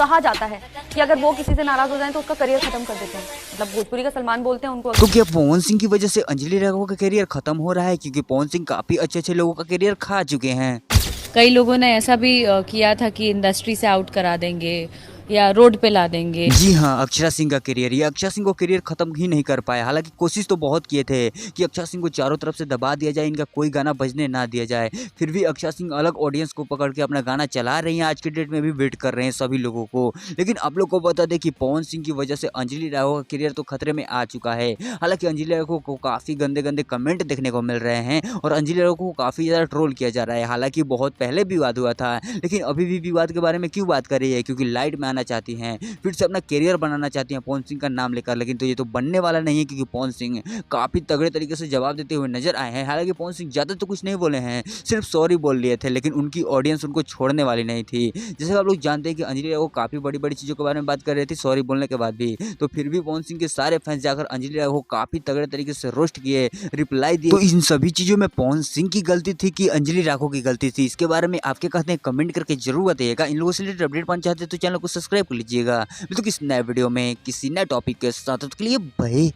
कहा जाता है कि अगर वो किसी से नाराज हो जाए तो उसका करियर खत्म कर देते हैं। मतलब भोजपुरी का सलमान बोलते हैं उनको। तो क्या पवन सिंह की वजह से अंजलि राघव का करियर खत्म हो रहा है? क्योंकि पवन सिंह काफी अच्छे अच्छे लोगों का करियर खा चुके हैं। कई लोगों ने ऐसा भी किया था कि इंडस्ट्री से आउट करा देंगे या रोड पे ला देंगे। जी हाँ, अक्षरा सिंह का करियर, ये अक्षरा सिंह को करियर खत्म ही नहीं कर पाया। हालांकि कोशिश तो बहुत किए थे कि अक्षरा सिंह को चारों तरफ से दबा दिया जाए, इनका कोई गाना बजने ना दिया जाए। फिर भी अक्षरा सिंह अलग ऑडियंस को पकड़ के अपना गाना चला रही हैं। आज के डेट में भी वेट कर रहे हैं सभी लोगों को। लेकिन आप लोग को बता दें कि पवन सिंह की वजह से अंजलि राघव का करियर तो खतरे में आ चुका है। हालांकि अंजलि राघव को काफी गंदे गंदे कमेंट देखने को मिल रहे हैं और अंजलि राघव को काफी ज्यादा ट्रोल किया जा रहा है। हालांकि बहुत पहले विवाद हुआ था, लेकिन अभी भी विवाद के बारे में क्यों बात कर रही है? क्योंकि लाइट में आना चाहती हैं, फिर से अपना करियर बनाना चाहती हैं पवन सिंह का नाम लेकर। लेकिन तो ये तो बनने वाला नहीं है, क्योंकि पवन सिंह काफी तगड़े तरीके से जवाब देते हुए नजर आए हैं। हालांकि पवन सिंह ज्यादा तो कुछ नहीं बोले हैं, सिर्फ सॉरी बोल लिए थे, लेकिन उनकी ऑडियंस उनको छोड़ने वाली नहीं थी। जैसे आप लोग जानते हैं कि अंजलि राघव काफी बड़ी बड़ी चीजों के बारे में बात कर रही थी सॉरी बोलने के बाद भी, तो फिर भी पवन सिंह के सारे फैंस जाकर अंजलि राघव को काफी तगड़े तरीके से रोस्ट किए, रिप्लाई दिए। तो इन सभी चीजों में पवन सिंह की गलती थी कि अंजलि राघव की गलती थी? इसके बारे में आपके कहते हैं कमेंट करके जरूर बताइएगा। इन लोगों से रिलेटेड अपडेट पाना चाहते हैं तो चैनल को सब्सक्राइब कर लीजिएगा। तो किसी नए वीडियो में किसी नए टॉपिक के साथ, के लिए बाय।